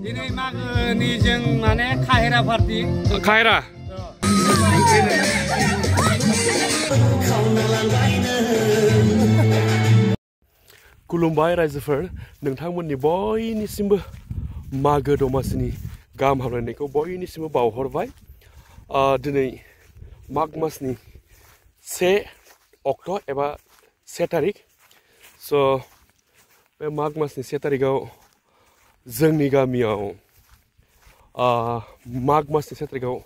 दिनै मागोनि जों माने खाहेरा पार्टी खाहेरा खुलुमबाय रायजोफोर नोंथांमोननि बयनिसिमबो मागो दमासिनि गाहाम हामलायनायखौ बयनिसिमबो बावहरबाय दिनै माग मासनि 1 अक्ट' एबा 1 तारिख स' बे माग मासनि 1 तारिखआव जोंनि गामियाव माग मासनि 1 तारिखआव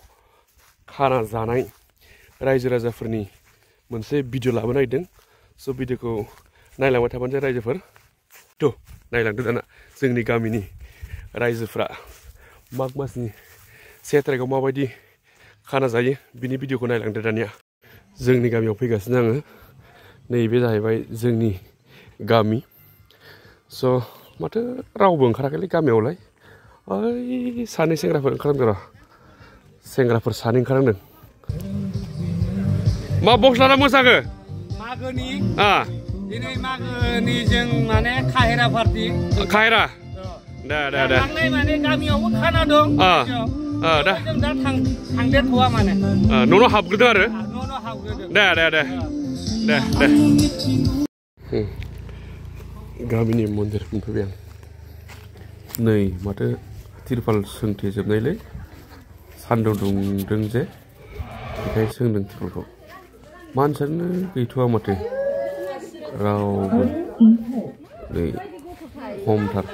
खाना जानाय रायजो राजाफोरनि मोनसे भिडिअ लाबोनो नागिरदों स' भिडिअखौ नायलांबाय थाबानो रायजोफोर थ' नायलांदो दाना जोंनि गामिनि रायजोफ्रा माग मासनि 1 तारिखआव माबायदि खाना जायो बिनि भिडिअखौ नायलांदो दानिया जोंनि गामियाव फैगासिनो आङो नैबे जाहैबाय जोंनि गामि स' माथो रावबो ओंखाराखैलै गामियावलाय ओइ सानै सेंग्राफोर ओंखारदों र' सेंग्राफोर सानै ओंखारदों मा बक्स लाना मोसाखो मागोनि दिनै मागोनि जों माने खाहेरा पार्टी खाहेरा दे माने गामियावबो खाना दं दा जों दा थांदेरथ'वा माने न' हाबग्रोदों आरो न' हाबग्रोदों दे गामिनि मन्दिर मोनफैबाय आं नै माथो तिरपाल सोंथेजोबनायलै सान्दुं दुंदों जे बेखायनो सोंदों तिरपालखौ मानसियानो गैथ'वा माथो रावबो नै खमथार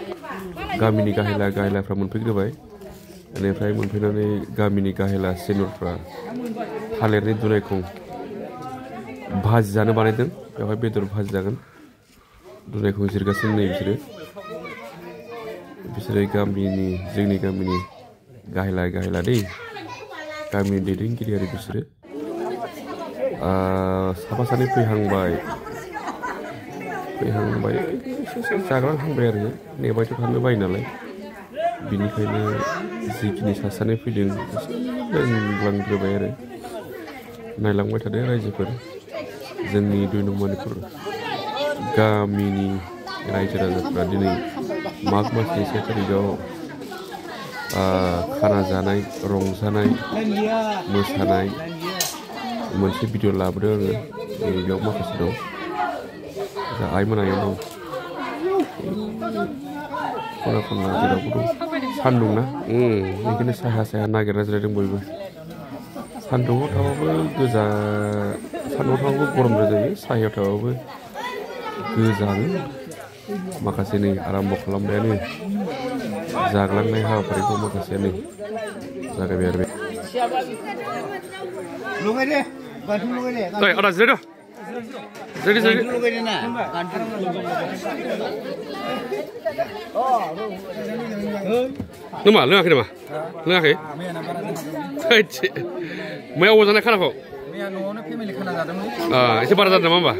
गामिनि गाहेलाफ्रा मोनफैग्रोबाय बेनिफ्राय मोनफैनानै गामिनि गाहेला सेनियरफ्रा थालिरनि दुनायखौ भाजि जानो बानायदों बेवहाय बेदर भाजि जागोन दुनायखौ जिरगासिनो नै बिसोरो जोंनि गामिनि गाहेला दै गामिनि दैदेनगिरि आरो बिसोरो साफा सानै फैहांबाय जाग्रा हांबाय आरो नेबायथ' थानो बायो नालाय बिनिखायनो जिखिनि सानै फैदों लोंग्लांग्रोबाय आरो नायलांबाय थादों रायजोफोर जोंनि 2 नम्बरनिफोर गामिनि रायजो राजाफ्रा दिनै माग मासनि 1 तारिखआव खाना जानाय रंजानाय मोसानाय मोनसे भिडिअ लाबोदों आङो बेयाव माखासे दं आइमोन आयं दं खना जेरावबो दं सान्दुं ना बेखायनो साया नागिरना जिरायदों बयबो सान्दुङाव थाबाबो गरम जायो सायायाव थाबाबो गोजाङो माखासे नै आराम्भ खालामबायानो जाग्लांनाय हाबाफारिखौ माखासे नै जागायबाय आरो आदा जिरायदो मा लोङाखै नामा लोङाखै मैया अबाव जानाय खानाखौ एसे बारा जादों नामा होमबा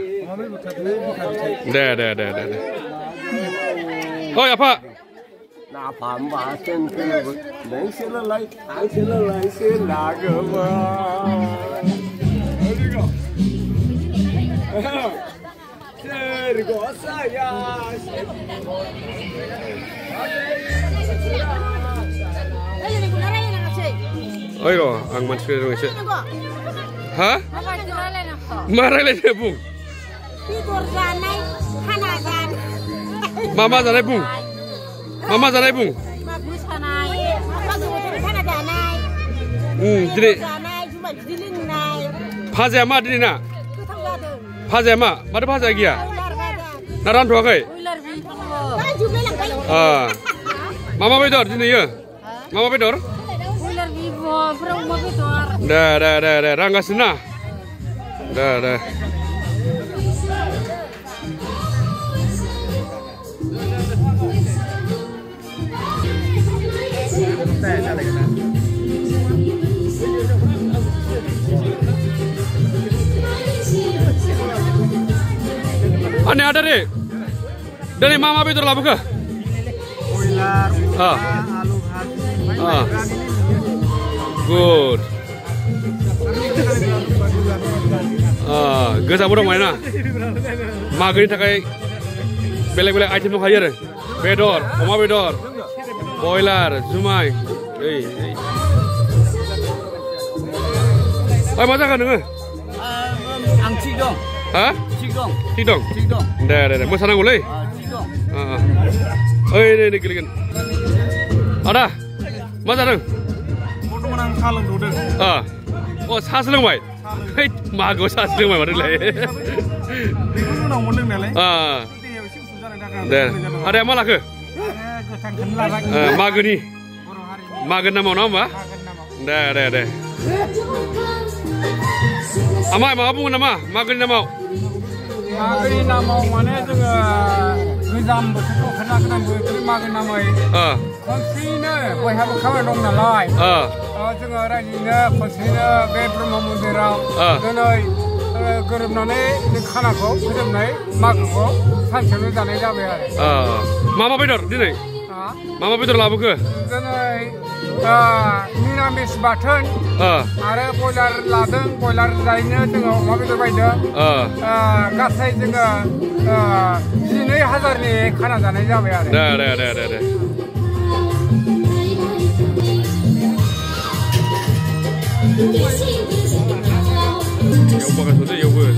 दे ओइ आफा नाफामबा सोंखोबो नोंसोरलाय आंसोरलायसो लागोमा ओइ र' आं मानसिखौ दं एसे हा मा रायलायनो बुं मा जानाय बुं मा जानाय बुं दिनै भाजाया मा दिनै ना भाजाया माथो भाजाया गैया ना रानथ'वाखै मा बेदर दिनैयो मा बेदर दे रानगासिनो ना दे Aneh ada deh. Dari mama betul lah buka. Good. Gak sabar dong mainnya. Magani takai belek-belek item tuh hajar. Bedor, oma bedor. Boiler, Zumai. Mana kan nengah? Ang Cidong. Hah? Cidong. Tidong. Cidong. Dah. Mau sana boleh? Cidong. Ini kilikan. Ada? Mana neng? Foto menang salam duduk. Oh, saseleng mai. Hei, mago saseleng mai mana leh? Itu nang mau neng leh. Dah. Ada yang malah ke? Mago ni. Mago nama nama? Dah. Amai mau apa nama? Mago ni nama? Mago ni nama mana tu? Nizam betul kena betul mago nama. Konsina, boleh apa kawan dong nalai. Jangan orang ini konsina beberapa mudera. Kenai gerem nane khana ko, gerem nai mago ko, sanjung ni jangan jabe. Mama bedor di ni? Mama bedor labu ke? Kenai Ninamis Button. Ada boiler ladang, boiler lainnya jangan mama bedor bayar. Gasai jangan sini hazar ni khana jangan jabe. Dah. Yo pakai sudah yo ber.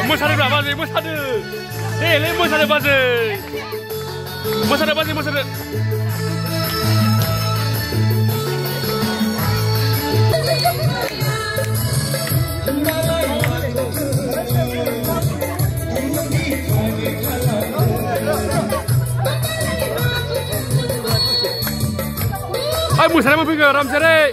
Mosadı berapa sih? Mosadı. Le mosadı bazı. Mosadı bazı mosadı. Ay mosadı mau pergi Ramsere.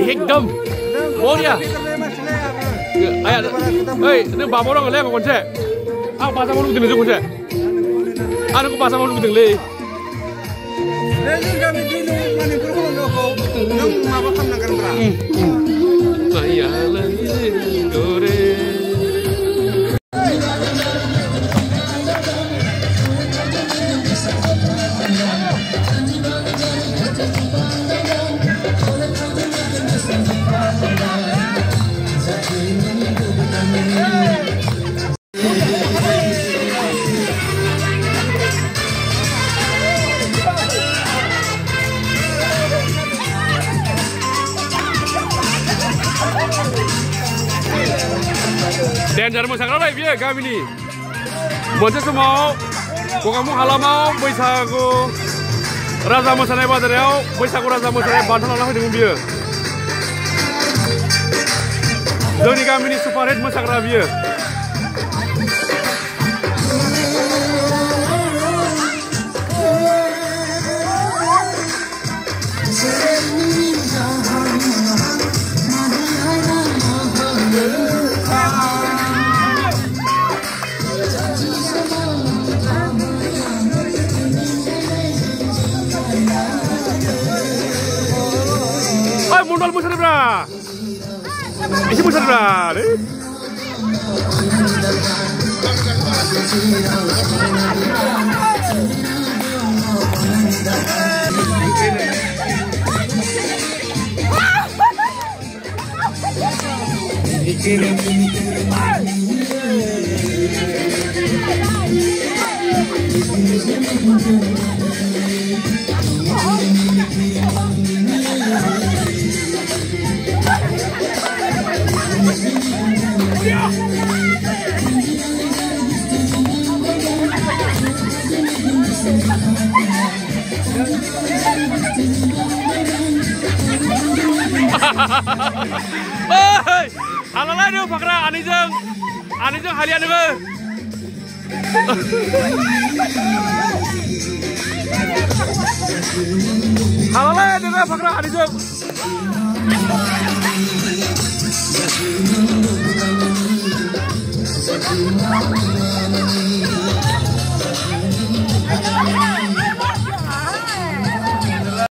Ekdom, bố đi à? Ê, nó bà bố đang ở lên còn trẻ. À, bà sao bố đừng từng con trẻ? À, nó có bà sao bố đừng từng lên. Saya lagi goreng. Dan jar mosaग्रा बियो गामिनि मोनसे समाव गगामुख हालामाव बैसागु राजा मोसानाय बादायाव बैसागु राजा मोसानाय बान्था लाना फैदोंमोन बियो जोंनि गामिनि सुपारहिट मोसाग्रा बियो Mondal mosadı bra. İşi mosadı bra. Halalai dong Fakra anijeng halian dong. Halalai dong Fakra anijeng.